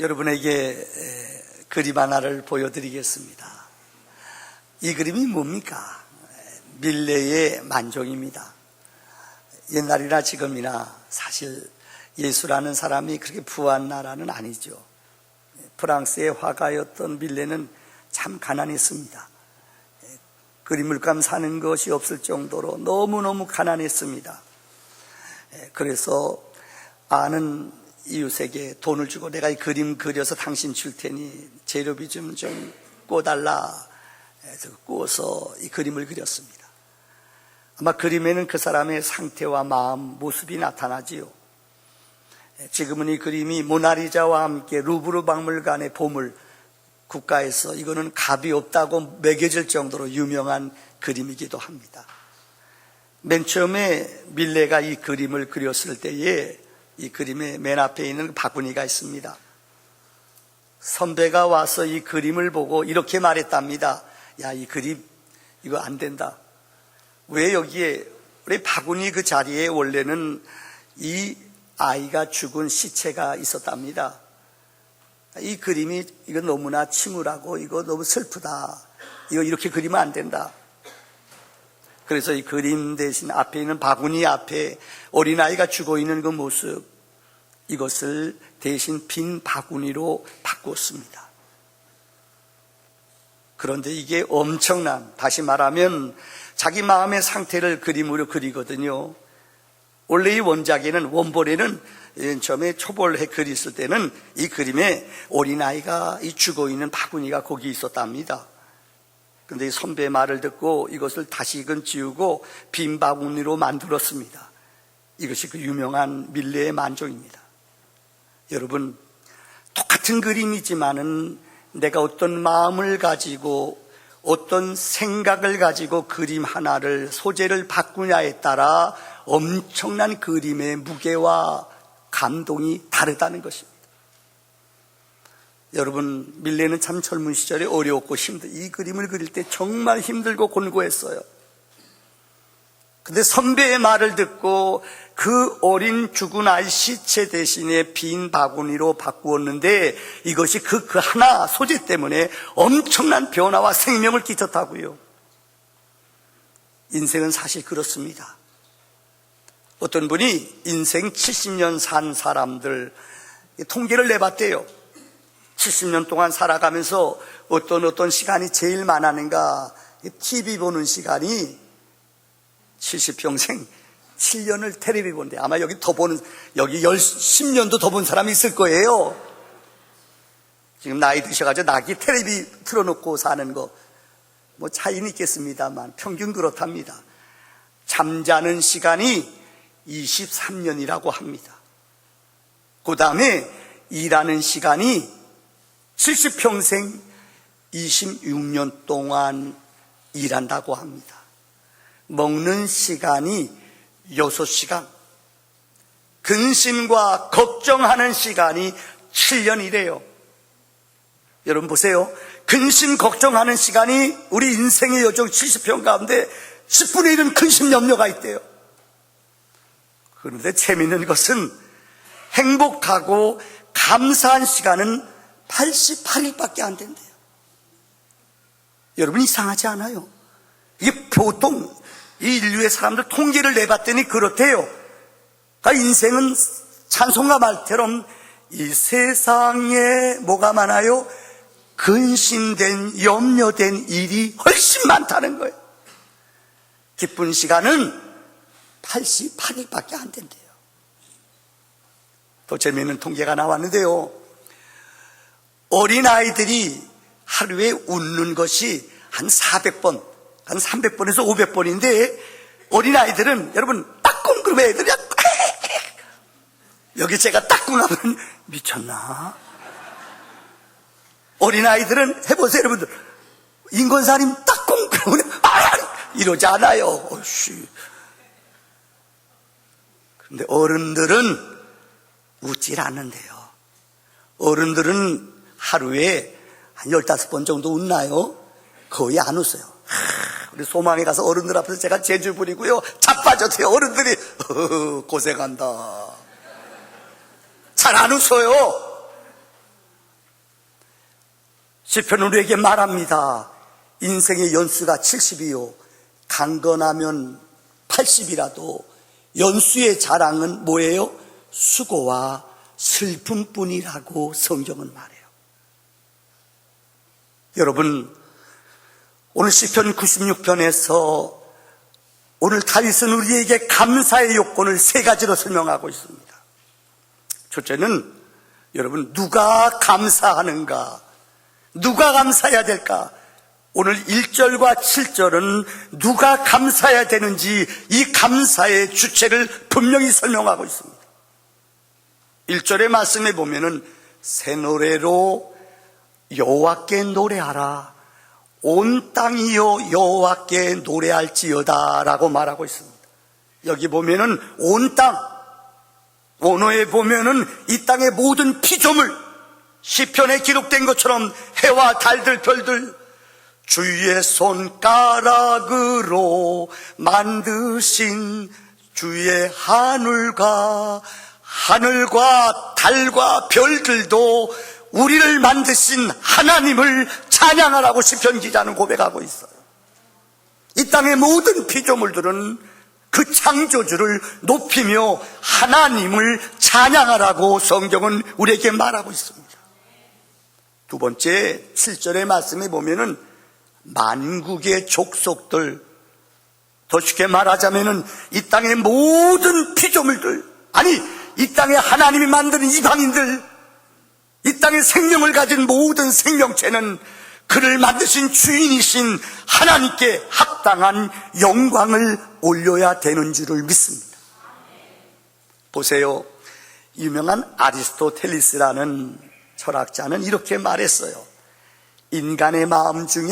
여러분에게 그림 하나를 보여드리겠습니다. 이 그림이 뭡니까? 밀레의 만종입니다. 옛날이나 지금이나 사실 예수라는 사람이 그렇게 부한 나라는 아니죠. 프랑스의 화가였던 밀레는 참 가난했습니다. 그림물감 사는 것이 없을 정도로 너무너무 가난했습니다. 그래서 아는 이웃에게 돈을 주고 내가 이 그림 그려서 당신 줄 테니 재료비 좀 꿔달라 해서 꾸어서 이 그림을 그렸습니다. 아마 그림에는 그 사람의 상태와 마음, 모습이 나타나지요. 지금은 이 그림이 모나리자와 함께 루브르 박물관의 보물, 국가에서 이거는 값이 없다고 매겨질 정도로 유명한 그림이기도 합니다. 맨 처음에 밀레가 이 그림을 그렸을 때에 이 그림의 맨 앞에 있는 바구니가 있습니다. 선배가 와서 이 그림을 보고 이렇게 말했답니다. 야, 이 그림 이거 안 된다. 왜 여기에 우리 바구니 그 자리에 원래는 이 아이가 죽은 시체가 있었답니다. 이 그림이 이거 너무나 침울하고 이거 너무 슬프다. 이거 이렇게 그리면 안 된다. 그래서 이 그림 대신 앞에 있는 바구니 앞에 어린아이가 죽어 있는 그 모습, 이것을 대신 빈 바구니로 바꾸었습니다. 그런데 이게 엄청난, 다시 말하면 자기 마음의 상태를 그림으로 그리거든요. 원래 이 원작에는, 원본에는 처음에 초벌해 그렸을 때는 이 그림에 어린아이가 이 죽어있는 바구니가 거기 있었답니다. 그런데 이 선배의 말을 듣고 이것을 다시금 지우고 빈 바구니로 만들었습니다. 이것이 그 유명한 밀레의 만종입니다. 여러분, 똑같은 그림이지만은 내가 어떤 마음을 가지고 어떤 생각을 가지고 그림 하나를 소재를 바꾸냐에 따라 엄청난 그림의 무게와 감동이 다르다는 것입니다. 여러분, 밀레는 참 젊은 시절에 어려웠고 이 그림을 그릴 때 정말 힘들고 곤고했어요. 근데 선배의 말을 듣고 그 어린 죽은 아이 시체 대신에 빈 바구니로 바꾸었는데 이것이 그 하나 소재 때문에 엄청난 변화와 생명을 끼쳤다고요. 인생은 사실 그렇습니다. 어떤 분이 인생 70년 산 사람들 통계를 내봤대요. 70년 동안 살아가면서 어떤 시간이 제일 많았는가? TV 보는 시간이 70평생 7년을 텔레비 본대. 아마 여기 10년도 더 본 사람이 있을 거예요. 지금 나이 드셔가지고 낙이 텔레비 틀어놓고 사는 거 뭐 차이는 있겠습니다만 평균 그렇답니다. 잠자는 시간이 23년이라고 합니다. 그 다음에 일하는 시간이 70평생 26년 동안 일한다고 합니다. 먹는 시간이 6시간, 근심과 걱정하는 시간이 7년이래요. 여러분 보세요. 근심 걱정하는 시간이 우리 인생의 여정 70평 가운데 10분의 1은 근심 염려가 있대요. 그런데 재미있는 것은 행복하고 감사한 시간은 88일밖에 안 된대요. 여러분 이상하지 않아요? 이게 보통 이 인류의 사람들 통계를 내봤더니 그렇대요. 그러니까 인생은 찬송가 말처럼 이 세상에 뭐가 많아요? 근심된, 염려된 일이 훨씬 많다는 거예요. 기쁜 시간은 88일밖에 안 된대요. 더 재미있는 통계가 나왔는데요. 어린아이들이 하루에 웃는 것이 한 400번, 한 300번에서 500번인데 어린아이들은 여러분 따꿍 그러면 애들이 여기 제가 따꿍 하면 미쳤나? 어린아이들은 해보세요 여러분들. 인권사님 따꿍 그러면 이러지 않아요. 어이씨. 그런데 어른들은 웃질 않는데요. 어른들은 하루에 한 15번 정도 웃나요? 거의 안 웃어요. 우리 소망에 가서 어른들 앞에서 제가 재주 부리고요 자빠졌어요. 어른들이 고생한다. 잘 안 웃어요. 시편은 우리에게 말합니다. 인생의 연수가 70이요 강건하면 80이라도 연수의 자랑은 뭐예요? 수고와 슬픔뿐이라고 성경은 말해요. 여러분, 오늘 시편 96편에서 오늘 다윗은 우리에게 감사의 요건을 세 가지로 설명하고 있습니다. 첫째는 여러분, 누가 감사하는가? 누가 감사해야 될까? 오늘 1절과 7절은 누가 감사해야 되는지 이 감사의 주체를 분명히 설명하고 있습니다. 1절의 말씀에 보면은 새 노래로 여호와께 노래하라. 온 땅이여 여호와께 노래할지어다 라고 말하고 있습니다. 여기 보면은 온 땅, 원어에 보면은 이 땅의 모든 피조물, 시편에 기록된 것처럼 해와 달들, 별들, 주의 손가락으로 만드신 주의 하늘과 달과 별들도 우리를 만드신 하나님을 찬양하라고 시편 기자는 고백하고 있어요. 이 땅의 모든 피조물들은 그 창조주를 높이며 하나님을 찬양하라고 성경은 우리에게 말하고 있습니다. 두 번째 7절의 말씀에 보면은 만국의 족속들, 더 쉽게 말하자면은 이 땅의 모든 피조물들, 아니 이 땅에 하나님이 만드는 이방인들, 이 땅에 생명을 가진 모든 생명체는 그를 만드신 주인이신 하나님께 합당한 영광을 올려야 되는 줄을 믿습니다. 보세요, 유명한 아리스토텔리스라는 철학자는 이렇게 말했어요. 인간의 마음 중에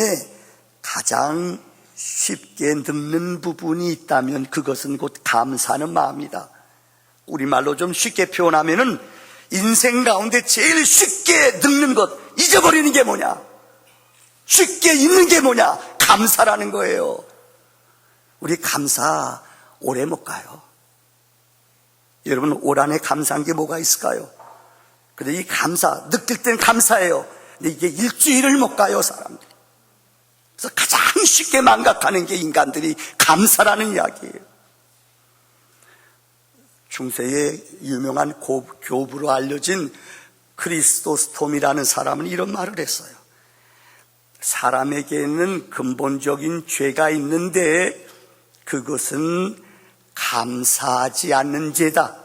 가장 쉽게 늙는 부분이 있다면 그것은 곧 감사하는 마음이다. 우리말로 좀 쉽게 표현하면은 인생 가운데 제일 쉽게 늙는 것, 잊어버리는 게 뭐냐? 쉽게 잊는 게 뭐냐? 감사라는 거예요. 우리 감사 오래 못 가요. 여러분, 올 한해 감사한 게 뭐가 있을까요? 근데 이 감사, 느낄 땐 감사해요. 근데 이게 일주일을 못 가요, 사람들이. 그래서 가장 쉽게 망각하는 게 인간들이 감사라는 이야기예요. 중세의 유명한 교부로 알려진 크리스토스톰이라는 사람은 이런 말을 했어요. 사람에게는 근본적인 죄가 있는데 그것은 감사하지 않는 죄다.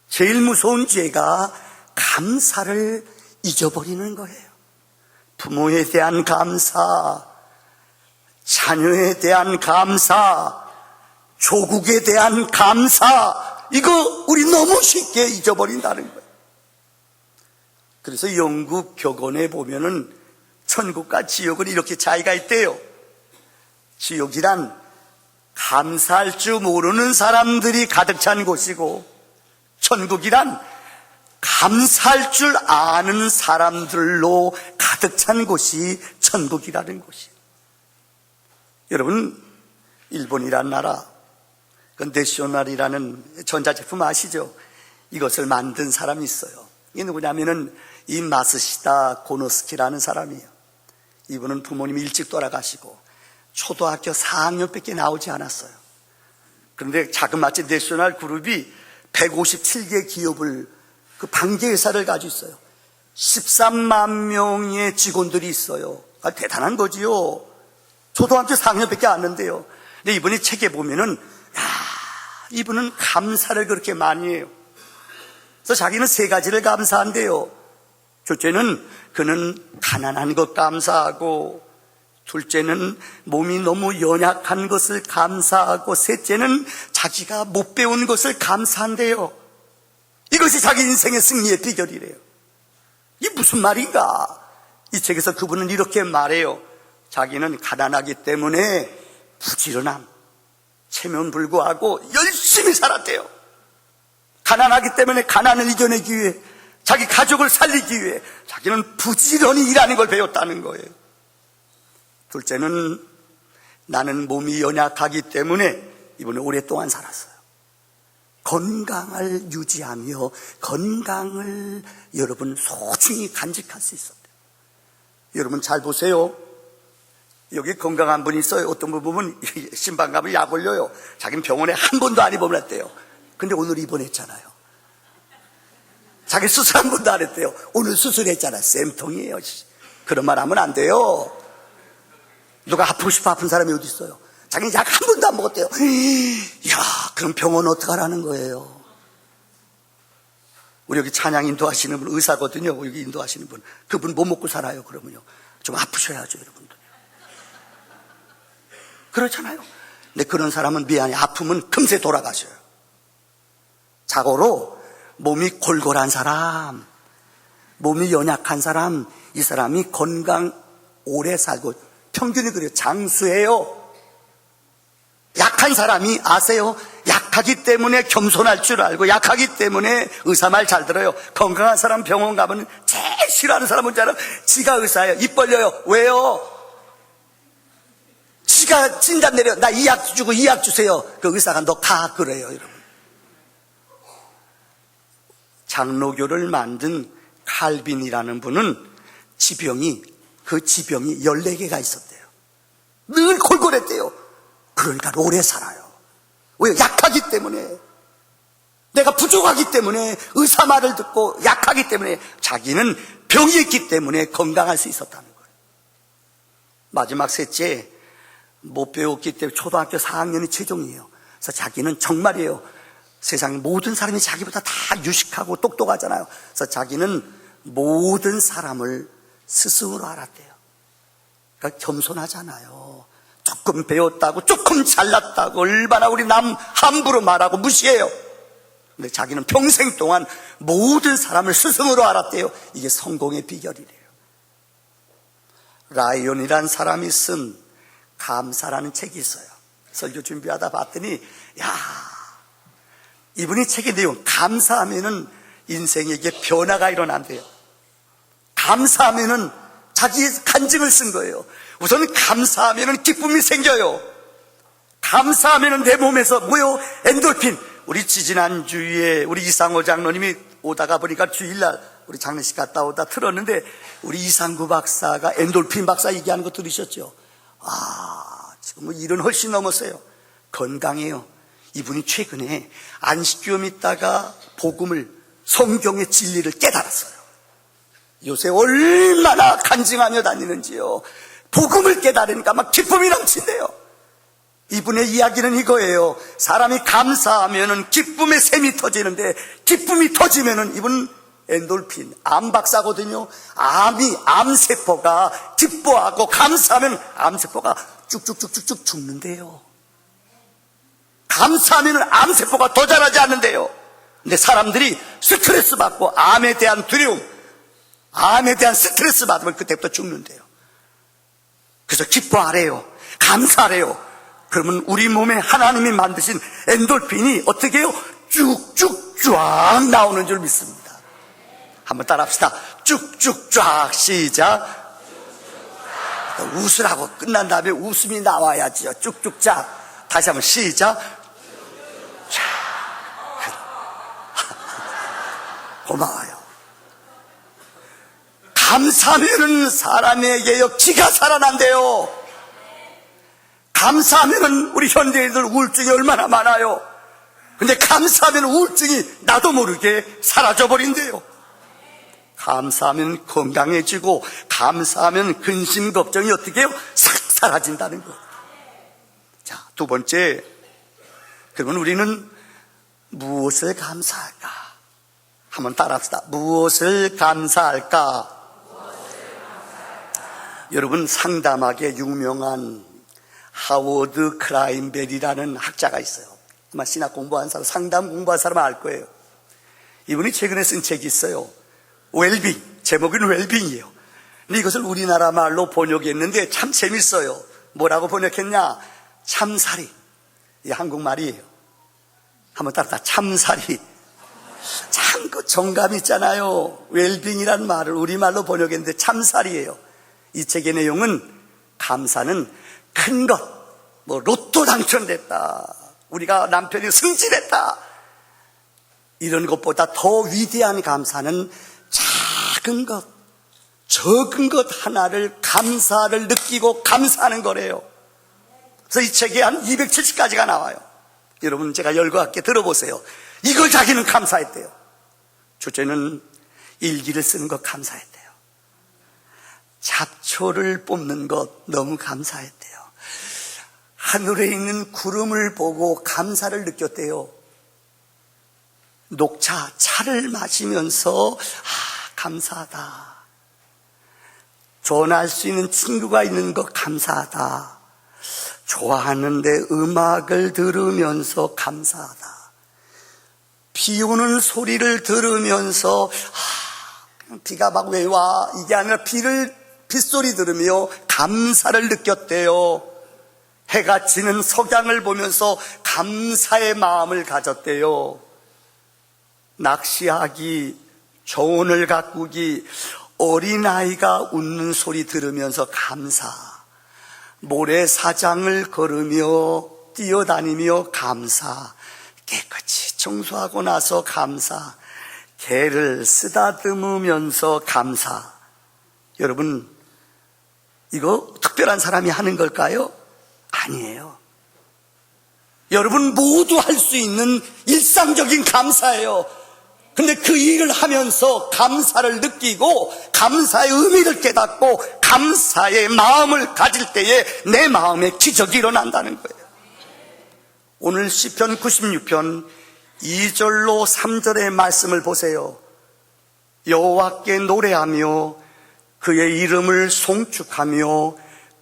제일 무서운 죄가 감사를 잊어버리는 거예요. 부모에 대한 감사, 자녀에 대한 감사, 조국에 대한 감사, 이거 우리 너무 쉽게 잊어버린다는 거예요. 그래서 영국 격언에 보면은 천국과 지옥은 이렇게 차이가 있대요. 지옥이란 감사할 줄 모르는 사람들이 가득 찬 곳이고, 천국이란 감사할 줄 아는 사람들로 가득 찬 곳이 천국이라는 곳이에요. 여러분, 일본이란 나라, 그 내셔널이라는 전자제품 아시죠? 이것을 만든 사람이 있어요. 이게 누구냐면은 이 마스시다 고노스키라는 사람이에요. 이분은 부모님이 일찍 돌아가시고 초등학교 4학년밖에 나오지 않았어요. 그런데 자그마치 내셔널 그룹이 157개 기업을, 그 반개회사를 가지고 있어요. 13만 명의 직원들이 있어요. 대단한 거지요. 초등학교 4학년밖에 안 했는데요. 근데 이분이 책에 보면은 이분은 감사를 그렇게 많이 해요. 그래서 자기는 세 가지를 감사한대요. 첫째는 그는 가난한 것 감사하고, 둘째는 몸이 너무 연약한 것을 감사하고, 셋째는 자기가 못 배운 것을 감사한대요. 이것이 자기 인생의 승리의 비결이래요. 이게 무슨 말인가? 이 책에서 그분은 이렇게 말해요. 자기는 가난하기 때문에 부지런함, 체면 불구하고 열심히 살았대요. 가난하기 때문에 가난을 이겨내기 위해, 자기 가족을 살리기 위해 자기는 부지런히 일하는 걸 배웠다는 거예요. 둘째는 나는 몸이 연약하기 때문에, 이분은 오랫동안 살았어요. 건강을 유지하며 건강을 여러분 소중히 간직할 수 있었대요. 여러분 잘 보세요. 여기 건강한 분이 있어요. 어떤 분 보면 신방 가면 약 올려요. 자기는 병원에 한 번도 안 입원했대요. 근데 오늘 입원했잖아요. 자기 수술 한 번도 안 했대요. 오늘 수술했잖아요. 쌤통이에요. 그런 말 하면 안 돼요. 누가 아프고 싶어 아픈 사람이 어디 있어요? 자기는 약 한 번도 안 먹었대요. 이야, 그럼 병원 어떡하라는 거예요? 우리 여기 찬양 인도하시는 분 의사거든요. 여기 인도하시는 분. 그분 뭐 먹고 살아요? 그러면요. 좀 아프셔야죠, 여러분들. 그렇잖아요. 근데 그런 사람은 미안해. 아프면 금세 돌아가셔요. 자고로 몸이 골골한 사람, 몸이 연약한 사람, 이 사람이 건강 오래 살고 평균이 그래요. 장수해요. 약한 사람이 아세요? 약하기 때문에 겸손할 줄 알고 약하기 때문에 의사 말 잘 들어요. 건강한 사람 병원 가면 제일 싫어하는 사람은 뭔지 알아요? 지가 의사예요. 입 벌려요. 왜요? 지가 진단 내려. 나 이 약 주고 이 약 주세요. 그 의사가 너 가 그래요, 여러분. 장로교를 만든 칼빈이라는 분은 그 지병이 14개가 있었대요. 늘 골골했대요. 그러니까 오래 살아요. 왜? 약하기 때문에. 내가 부족하기 때문에, 의사 말을 듣고 약하기 때문에, 자기는 병이 있기 때문에 건강할 수 있었다는 거예요. 마지막 셋째, 못 배웠기 때문에 초등학교 4학년이 최종이에요. 그래서 자기는 정말이에요. 세상 모든 사람이 자기보다 다 유식하고 똑똑하잖아요. 그래서 자기는 모든 사람을 스승으로 알았대요. 그러니까 겸손하잖아요. 조금 배웠다고, 조금 잘났다고, 얼마나 우리 남 함부로 말하고 무시해요. 근데 자기는 평생 동안 모든 사람을 스승으로 알았대요. 이게 성공의 비결이래요. 라이온이란 사람이 쓴 감사라는 책이 있어요. 설교 준비하다 봤더니, 이분이 책의 내용, 감사하면은 인생에게 변화가 일어난대요. 감사하면은 자기 간증을 쓴 거예요. 우선 감사하면은 기쁨이 생겨요. 감사하면은 내 몸에서 뭐요? 엔돌핀. 우리 지지난주에 우리 이상호 장로님이 오다가 보니까 주일날 우리 장례식 갔다 오다 틀었는데 우리 이상구 박사가 엔돌핀 박사 얘기하는 거 들으셨죠? 지금 뭐 일은 훨씬 넘었어요. 건강해요. 이분이 최근에 안식교 있다가 복음을, 성경의 진리를 깨달았어요. 요새 얼마나 간증하며 다니는지요. 복음을 깨달으니까 막 기쁨이 넘친대요. 이분의 이야기는 이거예요. 사람이 감사하면은 기쁨의 샘이 터지는데, 기쁨이 터지면은 이분 엔돌핀, 암 박사거든요. 암세포가 기뻐하고 감사하면 암세포가 쭉쭉쭉쭉쭉 죽는데요. 감사하면 암세포가 더 자라지 않는데요. 근데 사람들이 스트레스 받고 암에 대한 두려움, 암에 대한 스트레스 받으면 그때부터 죽는데요. 그래서 기뻐하래요. 감사하래요. 그러면 우리 몸에 하나님이 만드신 엔돌핀이 어떻게 해요? 쭉쭉 쫙 나오는 줄 믿습니다. 한번 따라 합시다. 쭉쭉 쫙. 시작. 웃으라고 끝난 다음에 웃음이 나와야지요. 쭉쭉 쫙. 다시 한번 시작. 고마워요. 감사하면은 사람에게요 기가 살아난대요. 감사하면은 우리 현대인들 우울증이 얼마나 많아요. 근데 감사하면 우울증이 나도 모르게 사라져버린대요. 감사하면 건강해지고, 감사하면 근심 걱정이 어떻게 해요? 싹 사라진다는 거. 자, 두 번째, 그러면 우리는 무엇을 감사할까? 한번 따라합시다. 무엇을 감사할까? 여러분, 상담학에 유명한 하워드 크라인벨이라는 학자가 있어요. 아마 신학 공부한 사람, 상담 공부한 사람은 알 거예요. 이분이 최근에 쓴 책이 있어요. 웰빙, 제목은 웰빙이에요. 근데 이것을 우리나라 말로 번역했는데 참 재밌어요. 뭐라고 번역했냐? 참사리. 이게 한국말이에요. 한번 따라 참사리. 참 그 정감 있잖아요. 웰빙이라는 말을 우리말로 번역했는데 참사리예요. 이 책의 내용은 감사는 큰 것, 뭐 로또 당첨됐다, 우리가 남편이 승진했다, 이런 것보다 더 위대한 감사는 작은 것, 적은 것 하나를 감사를 느끼고 감사하는 거래요. 그래서 이 책에 한 270가지가 나와요. 여러분 제가 열거할게 들어보세요. 이걸 자기는 감사했대요. 첫째는 일기를 쓰는 것 감사했대요. 잡초를 뽑는 것 너무 감사했대요. 하늘에 있는 구름을 보고 감사를 느꼈대요. 녹차, 차를 마시면서 감사하다. 전화할 수 있는 친구가 있는 것 감사하다. 좋아하는데 음악을 들으면서 감사하다. 비 오는 소리를 들으면서 비가 막 왜 와? 이게 아니라 빗소리 들으며 감사를 느꼈대요. 해가 지는 석양을 보면서 감사의 마음을 가졌대요. 낚시하기, 조언을 가꾸기, 어린아이가 웃는 소리 들으면서 감사, 모래사장을 걸으며 뛰어다니며 감사, 깨끗이 청소하고 나서 감사, 개를 쓰다듬으면서 감사. 여러분, 이거 특별한 사람이 하는 걸까요? 아니에요. 여러분 모두 할 수 있는 일상적인 감사예요. 근데 그 일을 하면서 감사를 느끼고 감사의 의미를 깨닫고 감사의 마음을 가질 때에 내 마음에 기적이 일어난다는 거예요. 오늘 시편 96편 2절로 3절의 말씀을 보세요. 여호와께 노래하며 그의 이름을 송축하며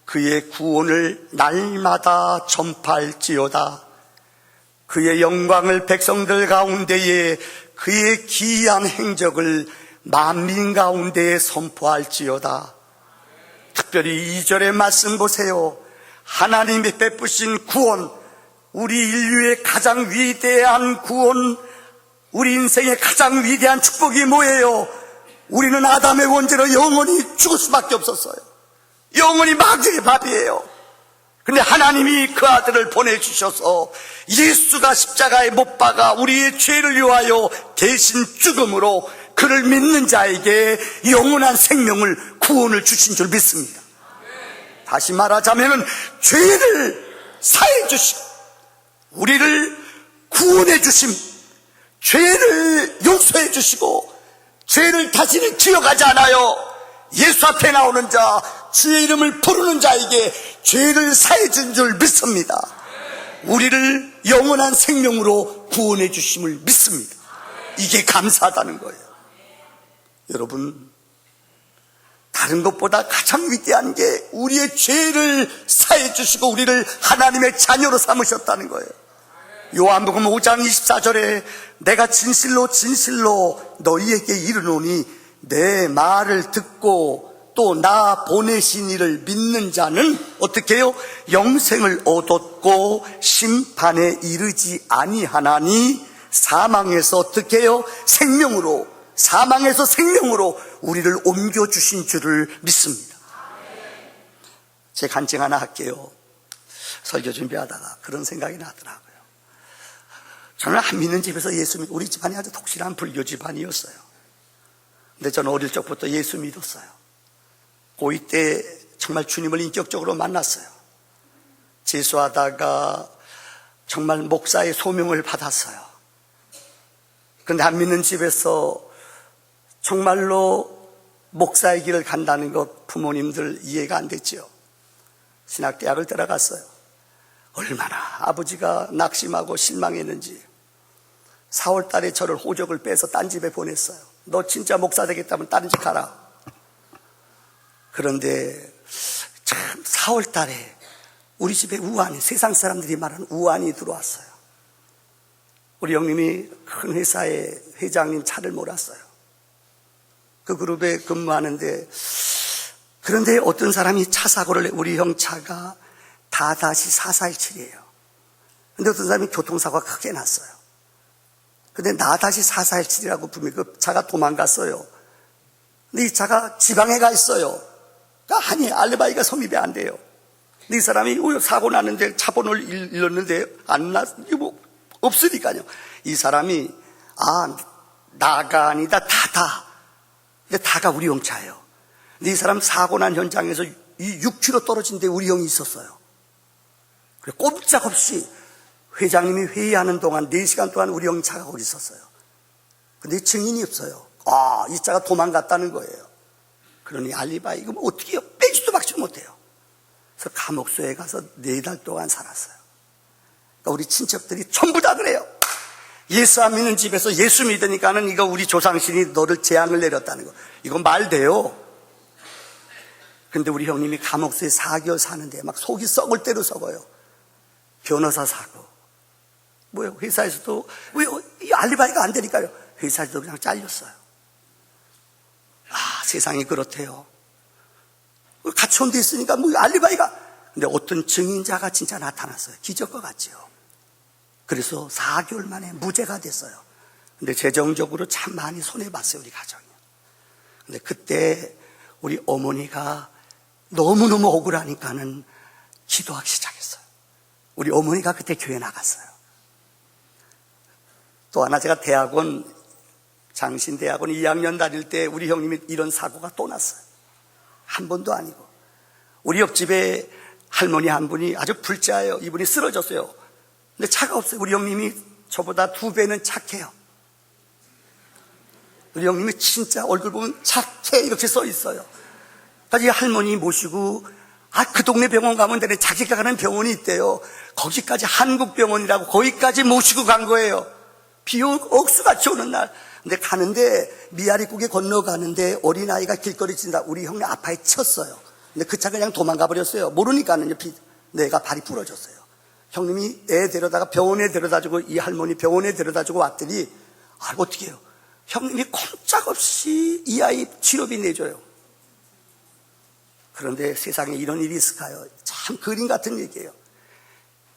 그의 구원을 날마다 전파할지어다. 그의 영광을 백성들 가운데에 그의 기이한 행적을 만민 가운데에 선포할지어다. 특별히 2절의 말씀 보세요. 하나님이 베푸신 구원, 우리 인류의 가장 위대한 구원, 우리 인생의 가장 위대한 축복이 뭐예요? 우리는 아담의 원죄로 영원히 죽을 수밖에 없었어요. 영원히 마귀의 밥이에요. 근데 하나님이 그 아들을 보내주셔서 예수가 십자가에 못 박아 우리의 죄를 위하여 대신 죽음으로 그를 믿는 자에게 영원한 생명을, 구원을 주신 줄 믿습니다. 다시 말하자면 죄를 사해 주시고 우리를 구원해 주심, 죄를 용서해 주시고 죄를 다시는 기억하지 않아요. 예수 앞에 나오는 자, 주의 이름을 부르는 자에게 죄를 사해 준 줄 믿습니다. 우리를 영원한 생명으로 구원해 주심을 믿습니다. 이게 감사하다는 거예요. 여러분, 다른 것보다 가장 위대한 게 우리의 죄를 사해 주시고 우리를 하나님의 자녀로 삼으셨다는 거예요. 요한복음 5장 24절에 내가 진실로 진실로 너희에게 이르노니 내 말을 듣고 또 나 보내신 이를 믿는 자는 어떻게 해요? 영생을 얻었고 심판에 이르지 아니하나니 사망에서 어떻게 해요? 생명으로, 사망에서 생명으로 우리를 옮겨주신 줄을 믿습니다. 제 간증 하나 할게요. 설교 준비하다가 그런 생각이 나더라고요. 저는 안 믿는 집에서 예수 믿, 우리 집안이 아주 독실한 불교 집안이었어요. 근데 저는 어릴 적부터 예수 믿었어요. 고2 때 정말 주님을 인격적으로 만났어요. 재수하다가 정말 목사의 소명을 받았어요. 그런데 안 믿는 집에서 정말로 목사의 길을 간다는 것 부모님들 이해가 안 됐죠. 신학대학을 들어갔어요. 얼마나 아버지가 낙심하고 실망했는지 4월 달에 저를 호적을 빼서 딴 집에 보냈어요. 너 진짜 목사 되겠다면 다른 집 가라. 그런데 참 4월 달에 우리 집에 우환이, 세상 사람들이 말하는 우환이 들어왔어요. 우리 형님이 큰 회사의 회장님 차를 몰았어요. 그 그룹에 근무하는데, 그런데 어떤 사람이 차 사고를 내, 우리 형 차가 다다시 447이에요. 근데 어떤 사람이 교통사고가 크게 났어요. 근데 나다시 447이라고 분명히 그 차가 도망갔어요. 근데 이 차가 지방에 가 있어요. 아니, 알리바이가 성립이 안 돼요. 근데 이 사람이 사고 났는데 차 번호를 잃었는데 안 났, 이거 뭐 없으니까요. 이 사람이 나가 아니다, 다다. 근데 다가 우리 형차예요. 근데 이 사람 사고 난 현장에서 이 6km 떨어진 데 우리 형이 있었어요. 그래, 꼼짝없이 회장님이 회의하는 동안 4시간 동안 우리 형 차가 거기 있었어요. 근데 증인이 없어요. 이 차가 도망갔다는 거예요. 그러니 알리바이, 이거 어떻게 해요? 빼지도 박지도 못해요. 그래서 감옥소에 가서 4달 동안 살았어요. 그러니까 우리 친척들이 전부 다 그래요. 예수 안 믿는 집에서 예수 믿으니까는 이거 우리 조상신이 너를 재앙을 내렸다는 거. 이건 말 돼요. 근데 우리 형님이 감옥소에 4개월 사는데 막 속이 썩을 대로 썩어요. 변호사 사고. 뭐요? 회사에서도, 왜, 이 알리바이가 안 되니까요. 회사에서도 그냥 잘렸어요. 세상이 그렇대요. 같이 온 데 있으니까 뭐 알리바이가. 근데 어떤 증인자가 진짜 나타났어요. 기적과 같지요. 그래서 4개월 만에 무죄가 됐어요. 근데 재정적으로 참 많이 손해봤어요, 우리 가정이. 근데 그때 우리 어머니가 너무너무 억울하니까는 기도하기 시작했어요. 우리 어머니가 그때 교회 나갔어요. 또 하나, 제가 대학원, 장신대학원 2학년 다닐 때 우리 형님이 이런 사고가 또 났어요. 한 번도 아니고. 우리 옆집에 할머니 한 분이 아주 불자예요. 이분이 쓰러졌어요. 근데 차가 없어요. 우리 형님이 저보다 2배는 착해요. 우리 형님이 진짜 얼굴 보면 착해 이렇게 써 있어요. 그래서 이 할머니 모시고 그 동네 병원 가면 되네. 자기가 가는 병원이 있대요. 거기까지 한국병원이라고 거기까지 모시고 간 거예요. 비 억수같이 오는 날. 근데 가는데 미아리국에 건너가는데 어린아이가 길거리 지나다 우리 형님 아파에 쳤어요. 근데 그 차 그냥 도망가 버렸어요. 모르니까는 내가 발이 부러졌어요. 형님이 애 데려다가 병원에 데려다주고 이 할머니 병원에 데려다주고 왔더니 어떻게 해요? 형님이 꼼짝없이 이 아이 치료비 내줘요. 그런데 세상에 이런 일이 있을까요? 참 그림 같은 얘기예요.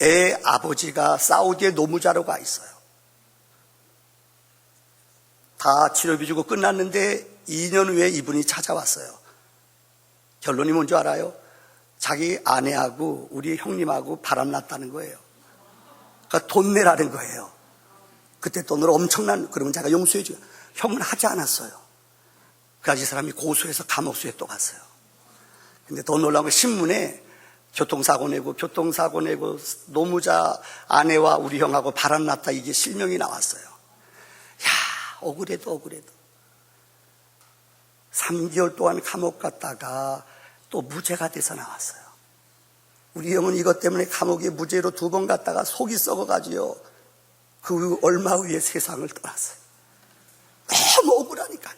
애 아버지가 사우디에 노무자로 가 있어요. 다 치료비 주고 끝났는데 2년 후에 이분이 찾아왔어요. 결론이 뭔지 알아요? 자기 아내하고 우리 형님하고 바람났다는 거예요. 그러니까 돈 내라는 거예요. 그때 돈으로 엄청난, 그러면 제가 용서해줘요. 형은 하지 않았어요. 그래서 이 사람이 고소해서 감옥수에 또 갔어요. 근데 더 놀라운 건 신문에 교통사고 내고 노무자 아내와 우리 형하고 바람났다 이게 실명이 나왔어요. 억울해도 3개월 동안 감옥 갔다가 또 무죄가 돼서 나왔어요. 우리 형은 이것 때문에 감옥에 무죄로 2번 갔다가 속이 썩어가지고 그 얼마 후에 세상을 떠났어요. 너무 억울하니까요.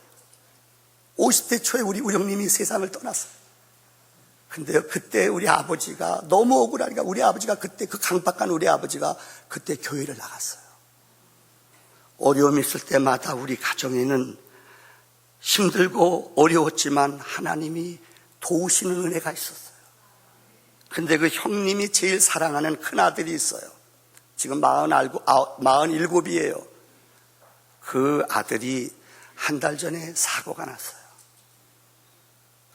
50대 초에 우리 형님이 세상을 떠났어요. 근데 그때 우리 아버지가 너무 억울하니까 우리 아버지가 그때 그 강박한 우리 아버지가 그때 교회를 나갔어요. 어려움이 있을 때마다 우리 가정에는 힘들고 어려웠지만 하나님이 도우시는 은혜가 있었어요. 근데 그 형님이 제일 사랑하는 큰아들이 있어요. 지금 47이에요. 그 아들이 한 달 전에 사고가 났어요.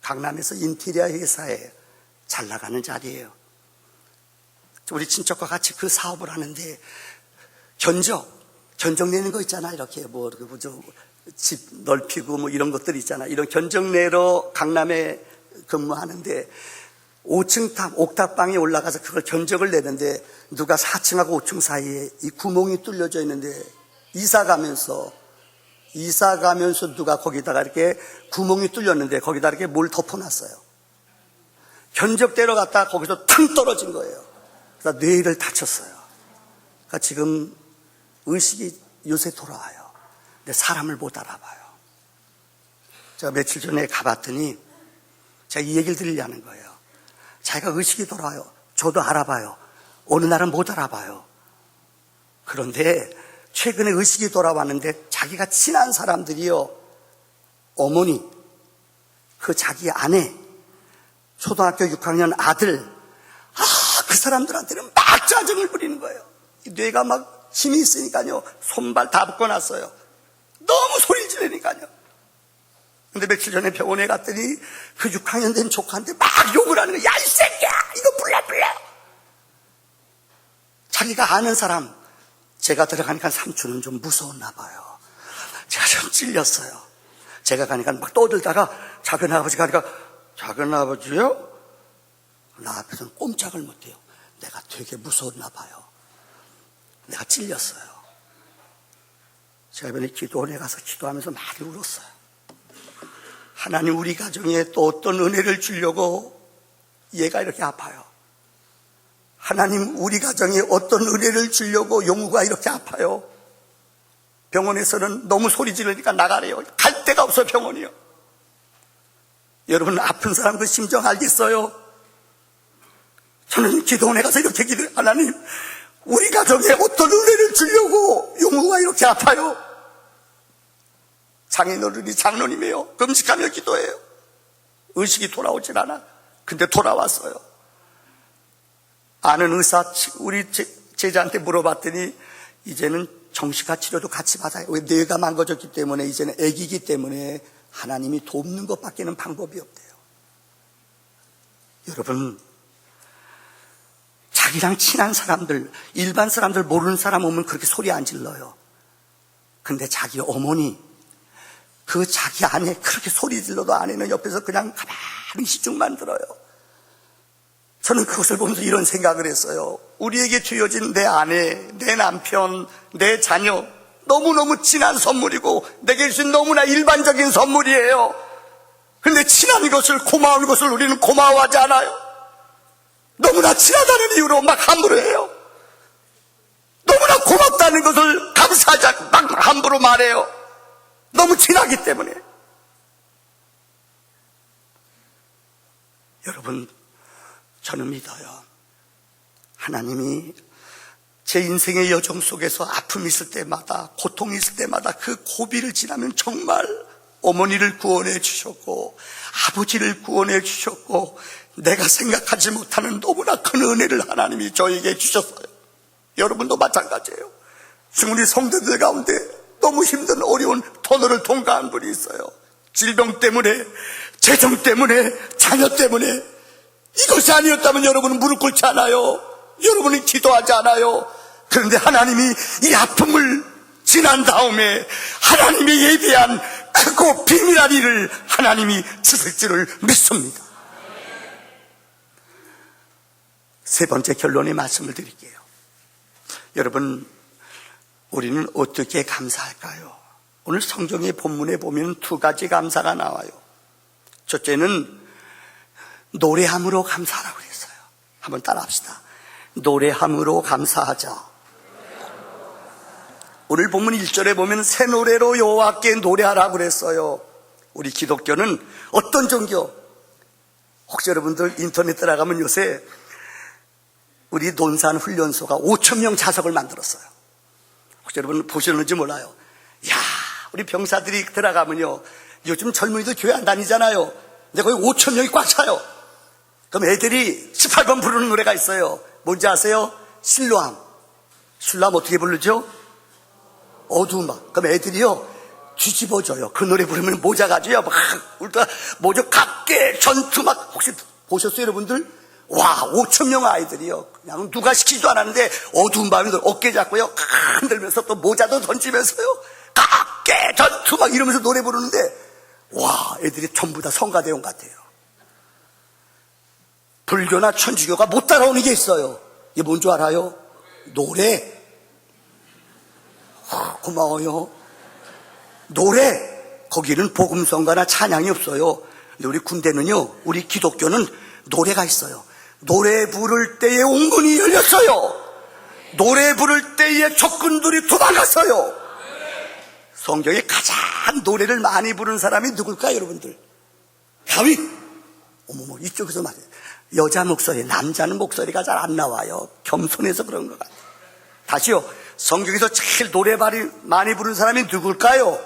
강남에서 인테리어 회사에 잘 나가는 자리예요. 우리 친척과 같이 그 사업을 하는데 견적 내는 거 있잖아. 이렇게 집 넓히고 이런 것들 있잖아. 이런 견적 내러 강남에 근무하는데 5층 옥탑방에 올라가서 그걸 견적을 내는데 누가 4층하고 5층 사이에 이 구멍이 뚫려져 있는데 이사 가면서 누가 거기다가 이렇게 구멍이 뚫렸는데 거기다 이렇게 뭘 덮어놨어요. 견적대로 갔다가 거기서 탕 떨어진 거예요. 그래서 뇌를 다쳤어요. 그러니까 지금 의식이 요새 돌아와요. 근데 사람을 못 알아봐요. 제가 며칠 전에 가봤더니 제가 이 얘기를 드리려는 거예요. 자기가 의식이 돌아와요. 저도 알아봐요. 어느 날은 못 알아봐요. 그런데 최근에 의식이 돌아왔는데 자기가 친한 사람들이요, 어머니, 그 자기 아내, 초등학교 6학년 아들, 그 사람들한테는 막 짜증을 부리는 거예요. 뇌가 막 힘이 있으니까요, 손발 다 묶어놨어요. 너무 소리를 지르니까요. 근데 며칠 전에 병원에 갔더니 그 6학년 된 조카한테 막 욕을 하는 거야. 야, 이 새끼야! 이거 불러! 자기가 아는 사람, 제가 들어가니까 삼촌은 좀 무서웠나 봐요. 제가 좀 찔렸어요. 제가 가니까 막 떠들다가 작은 아버지가 가니까, 작은 아버지요? 나 앞에서는 꼼짝을 못해요. 내가 되게 무서웠나 봐요. 내가 찔렸어요. 제가 이번에 기도원에 가서 기도하면서 많이 울었어요. 하나님, 우리 가정에 또 어떤 은혜를 주려고 얘가 이렇게 아파요. 하나님, 우리 가정에 어떤 은혜를 주려고 용우가 이렇게 아파요. 병원에서는 너무 소리 지르니까 나가래요. 갈 데가 없어요, 병원이요. 여러분, 아픈 사람 그 심정 알겠어요? 저는 기도원에 가서 이렇게 기도해요. 하나님, 우리 가정에 어떤 은혜를 주려고 용우가 이렇게 아파요. 장인어른이 장로님이에요. 금식하며 기도해요. 의식이 돌아오질 않아. 근데 돌아왔어요. 아는 의사, 우리 제자한테 물어봤더니 이제는 정신과 치료도 같이 받아요. 왜? 뇌가 망가졌기 때문에, 이제는 애기이기 때문에 하나님이 돕는 것밖에는 방법이 없대요. 여러분, 자기랑 친한 사람들, 일반 사람들 모르는 사람 오면 그렇게 소리 안 질러요. 근데 자기 어머니, 그 자기 아내 그렇게 소리 질러도 아내는 옆에서 그냥 가만히 시중만 들어요. 저는 그것을 보면서 이런 생각을 했어요. 우리에게 주어진 내 아내, 내 남편, 내 자녀, 너무너무 친한 선물이고 내게 주신 너무나 일반적인 선물이에요. 근데 친한 것을, 고마운 것을 우리는 고마워하지 않아요. 너무나 친하다는 이유로 막 함부로 해요. 너무나 고맙다는 것을 감사하지 않고 막 함부로 말해요. 너무 친하기 때문에. 여러분, 저는 믿어요. 하나님이 제 인생의 여정 속에서 아픔이 있을 때마다, 고통이 있을 때마다 그 고비를 지나면 정말 어머니를 구원해 주셨고 아버지를 구원해 주셨고 내가 생각하지 못하는 너무나 큰 은혜를 하나님이 저에게 주셨어요. 여러분도 마찬가지예요. 지금 우리 성도들 가운데 너무 힘든 어려운 터널을 통과한 분이 있어요. 질병 때문에, 재정 때문에, 자녀 때문에. 이것이 아니었다면 여러분은 무릎 꿇지 않아요. 여러분은 기도하지 않아요. 그런데 하나님이 이 아픔을 지난 다음에 하나님이 예비한 크고 비밀한 일을 하나님이 주실 줄을 믿습니다. 세 번째 결론의 말씀을 드릴게요. 여러분, 우리는 어떻게 감사할까요? 오늘 성경의 본문에 보면 두 가지 감사가 나와요. 첫째는 노래함으로 감사하라고 그랬어요. 한번 따라합시다. 노래함으로 감사하자. 오늘 본문 1절에 보면 새 노래로 여호와께 노래하라고 그랬어요. 우리 기독교는 어떤 종교? 혹시 여러분들 인터넷 들어가면 요새 우리 논산 훈련소가 5,000명 자석을 만들었어요. 혹시 여러분 보셨는지 몰라요. 야, 우리 병사들이 들어가면요, 요즘 젊은이들 교회 안 다니잖아요. 근데 거의 5,000명이 꽉 차요. 그럼 애들이 18번 부르는 노래가 있어요. 뭔지 아세요? 실로암. 실로암 어떻게 부르죠? 어두운 밤. 그럼 애들이요 뒤집어져요. 그 노래 부르면 모자 가지고요 막 울다 모자 각계 전투 막. 혹시 보셨어요 여러분들? 와, 5,000명 아이들이요 그냥 누가 시키지도 않았는데 어두운 밤에 어깨 잡고요 흔들면서 또 모자도 던지면서요 각계 전투 막 이러면서 노래 부르는데, 와, 애들이 전부 다 성가대원 같아요. 불교나 천주교가 못 따라오는 게 있어요. 이게 뭔 줄 알아요? 노래. 고마워요. 노래. 거기는 복음성가나 찬양이 없어요. 근데 우리 군대는요, 우리 기독교는 노래가 있어요. 노래 부를 때에 옹문이 열렸어요. 노래 부를 때에 적군들이 도망갔어요. 성경에 가장 노래를 많이 부르는 사람이 누굴까요, 여러분들? 다윗. 어머머, 이쪽에서 말해요. 여자 목소리, 남자는 목소리가 잘 안 나와요. 겸손해서 그런 것 같아요. 다시요, 성경에서 제일 노래 많이 부르는 사람이 누굴까요?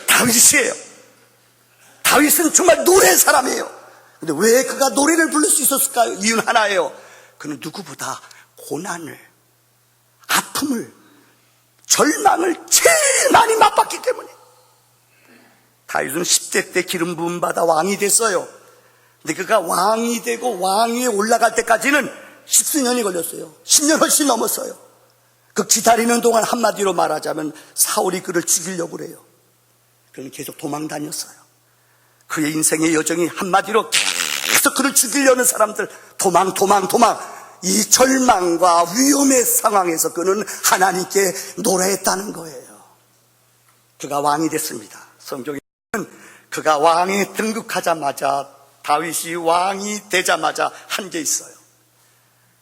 다윗이에요. 다윗은 정말 노래 사람이에요. 근데 왜 그가 노래를 부를 수 있었을까요? 이유는 하나예요. 그는 누구보다 고난을, 아픔을, 절망을 제일 많이 맛봤기 때문에. 다윗은 10대 때 기름 부음 받아 왕이 됐어요. 근데 그가 왕이 되고 왕위에 올라갈 때까지는 10수년이 걸렸어요. 10년 훨씬 넘었어요. 그 기다리는 동안 한마디로 말하자면 사울이 그를 죽이려고 그래요. 그는 계속 도망 다녔어요. 그의 인생의 여정이 한마디로 계속 그를 죽이려는 사람들, 도망. 이 절망과 위험의 상황에서 그는 하나님께 노래했다는 거예요. 그가 왕이 됐습니다. 성경에는 그가 왕에 등극하자마자, 다윗이 왕이 되자마자 한 게 있어요.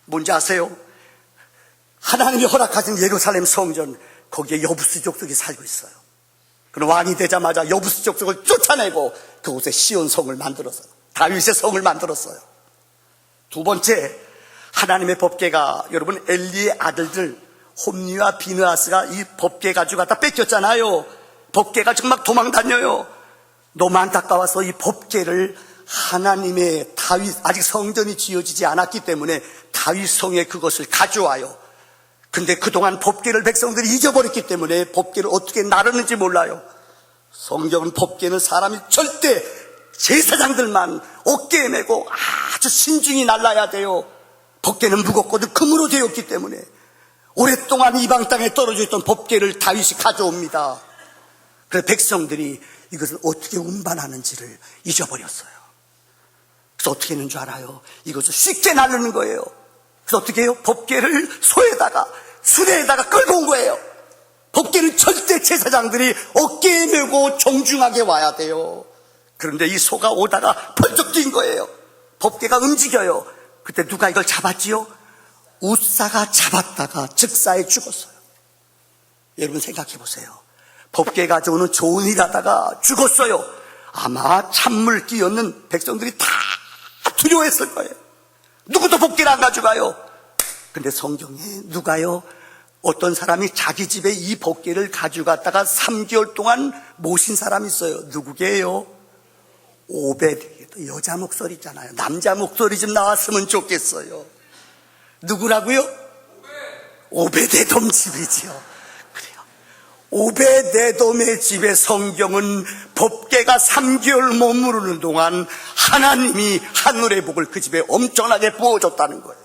뭔지 아세요? 하나님이 허락하신 예루살렘 성전, 거기에 여부스 족속이 살고 있어요. 그는 왕이 되자마자 여부스 족속을 쫓아내고 그곳에 시온성을 만들었어요. 다윗의 성을 만들었어요. 두 번째, 하나님의 법궤가, 여러분 엘리의 아들들 홈니와 비느하스가 이 법궤 가지고 갖다 뺏겼잖아요. 법궤가 지금 막 도망 다녀요. 너무 안타까워서 이 법궤를 하나님의 다윗, 아직 성전이 지어지지 않았기 때문에 다윗 성에 그것을 가져와요. 근데 그동안 법궤를 백성들이 잊어버렸기 때문에 법궤를 어떻게 나르는지 몰라요. 성경은 법궤는 사람이 절대 제사장들만 어깨에 메고 아주 신중히 날라야 돼요. 법궤는 무겁거든 금으로 되었기 때문에 오랫동안 이방 땅에 떨어져 있던 법궤를 다윗이 가져옵니다. 그래서 백성들이 이것을 어떻게 운반하는지를 잊어버렸어요. 그래서 어떻게 했는 줄 알아요? 이것을 쉽게 나르는 거예요. 그래서 어떻게 해요? 법궤를 소에다가 수레에다가 끌고 온 거예요. 법궤는 절대 제사장들이 어깨에 메고 정중하게 와야 돼요. 그런데 이 소가 오다가 펄쩍 뛴 거예요. 법궤가 움직여요. 그때 누가 이걸 잡았지요? 웃사가 잡았다가 즉사에 죽었어요. 여러분 생각해 보세요. 법궤 가져오는 좋은 일 하다가 죽었어요. 아마 찬물 끼얹는 백성들이 다 두려워했을 거예요. 누구도 법궤를 안 가져가요. 근데 성경에 누가요? 어떤 사람이 자기 집에 이 법궤를 가져갔다가 3개월 동안 모신 사람이 있어요. 누구게요? 오베드. 여자 목소리 있잖아요. 남자 목소리 좀 나왔으면 좋겠어요. 누구라고요? 오베데돔 집이지요. 그래요. 오베데돔의 집에 성경은 법궤가 3개월 머무르는 동안 하나님이 하늘의 복을 그 집에 엄청나게 부어줬다는 거예요.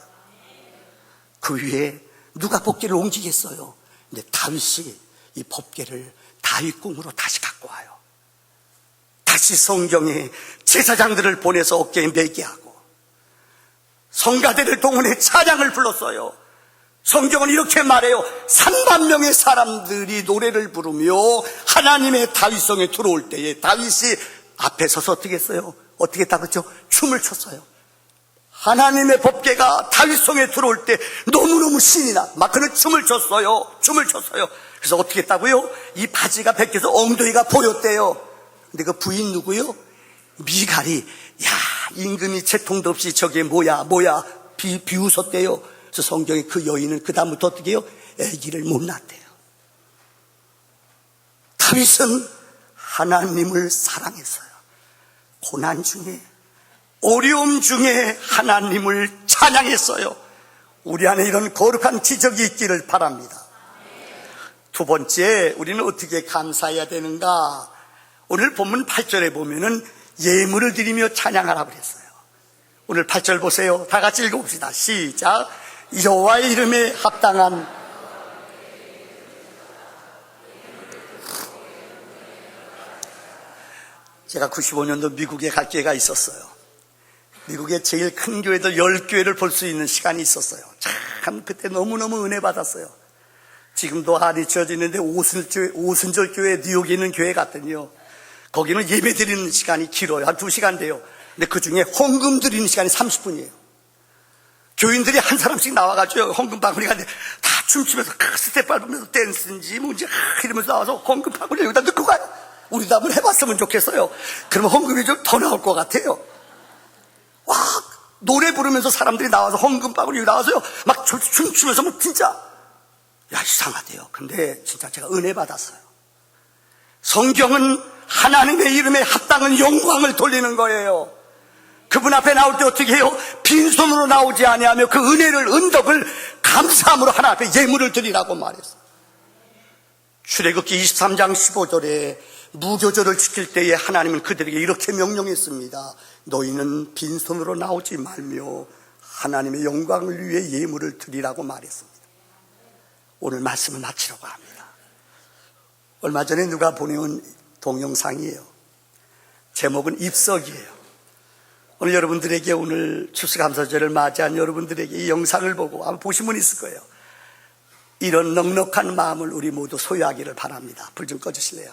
그 위에 누가 법궤를 옮기겠어요? 근데 다윗이 이 법궤를 다윗궁으로 다시 갖고 와요. 다시 성경에 제사장들을 보내서 어깨에 메게 하고 성가대를 동원해 찬양을 불렀어요. 성경은 이렇게 말해요. 3만 명의 사람들이 노래를 부르며 하나님의 다윗성에 들어올 때에 다윗이 앞에 서서 어떻게 했어요? 어떻게 했다고 했죠? 춤을 췄어요. 하나님의 법궤가 다윗성에 들어올 때 너무너무 신이 나. 막 그는 춤을 췄어요. 그래서 어떻게 했다고요? 이 바지가 벗겨서 엉덩이가 보였대요. 근데 그 부인 누구요? 미갈이, 야, 임금이 채통도 없이 저게 뭐야 비웃었대요. 그래서 성경에 그 여인은 그 다음부터 어떻게 해요? 아기를 못 낳았대요. 다윗은 하나님을 사랑했어요. 고난 중에, 어려움 중에 하나님을 찬양했어요. 우리 안에 이런 거룩한 기적이 있기를 바랍니다. 두 번째, 우리는 어떻게 감사해야 되는가? 오늘 본문 8절에 보면은 예물을 드리며 찬양하라고 그랬어요. 오늘 8절 보세요. 다 같이 읽어봅시다. 시작. 여호와의 이름에 합당한 제가 95년도 미국에 갈 기회가 있었어요. 미국의 제일 큰 교회들 10교회를 볼 수 있는 시간이 있었어요. 참 그때 너무너무 은혜 받았어요. 지금도 한이 지어지는데 오순절 교회, 뉴욕에 있는 교회 같더니요, 거기는 예배 드리는 시간이 길어요. 한 2시간 돼요. 근데 그 중에 헌금 드리는 시간이 30분이에요. 교인들이 한 사람씩 나와가지고 헌금 바구니가 다 춤추면서 스텝 밟으면서 댄스인지 뭔지 이러면서 나와서 헌금 바구니 여기다 넣고 가요. 우리도 한번 해봤으면 좋겠어요. 그러면 헌금이 좀 더 나올 것 같아요. 와, 노래 부르면서 사람들이 나와서 헌금 바구니 여기 나와서요, 막 춤추면서 뭐 진짜, 야, 이상하대요. 근데 진짜 제가 은혜 받았어요. 성경은 하나님의 이름에 합당한 영광을 돌리는 거예요. 그분 앞에 나올 때 어떻게 해요? 빈손으로 나오지 아니하며 그 은혜를, 은덕을 감사함으로 하나 앞에 예물을 드리라고 말했어요. 출애굽기 23장 15절에 무교절을 지킬 때에 하나님은 그들에게 이렇게 명령했습니다. 너희는 빈손으로 나오지 말며 하나님의 영광을 위해 예물을 드리라고 말했습니다. 오늘 말씀을 마치려고 합니다. 얼마 전에 누가 보내온 동영상이에요. 제목은 입석이에요. 오늘 여러분들에게 오늘 추수감사절을 맞이한 여러분들에게 이 영상을 보고 아마 보신 분 있을 거예요. 이런 넉넉한 마음을 우리 모두 소유하기를 바랍니다. 불 좀 꺼주실래요?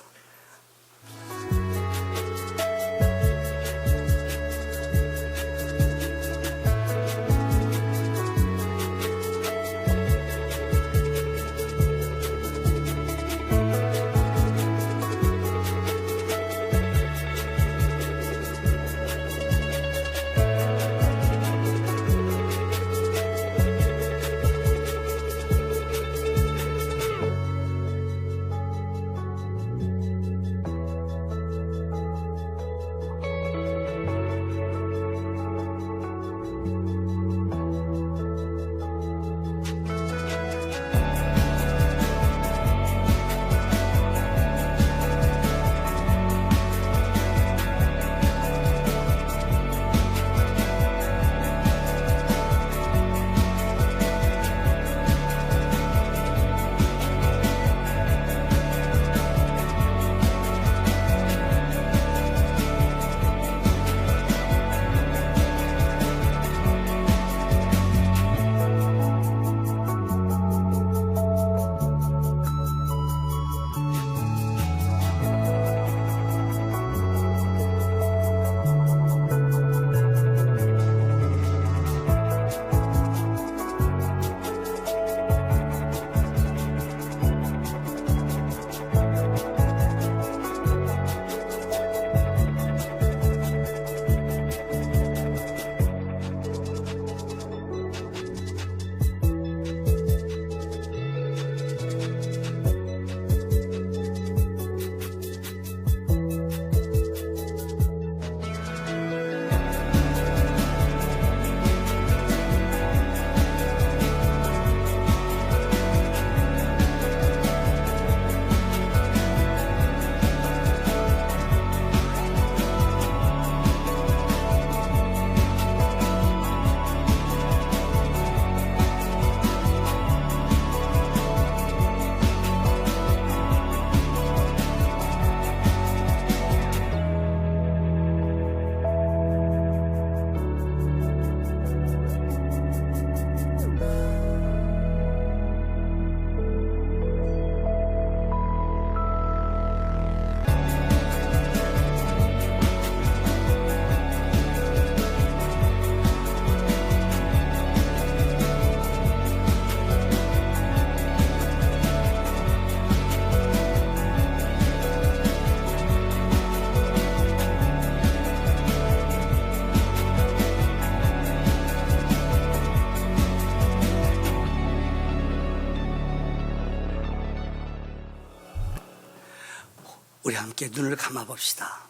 우리 함께 눈을 감아 봅시다.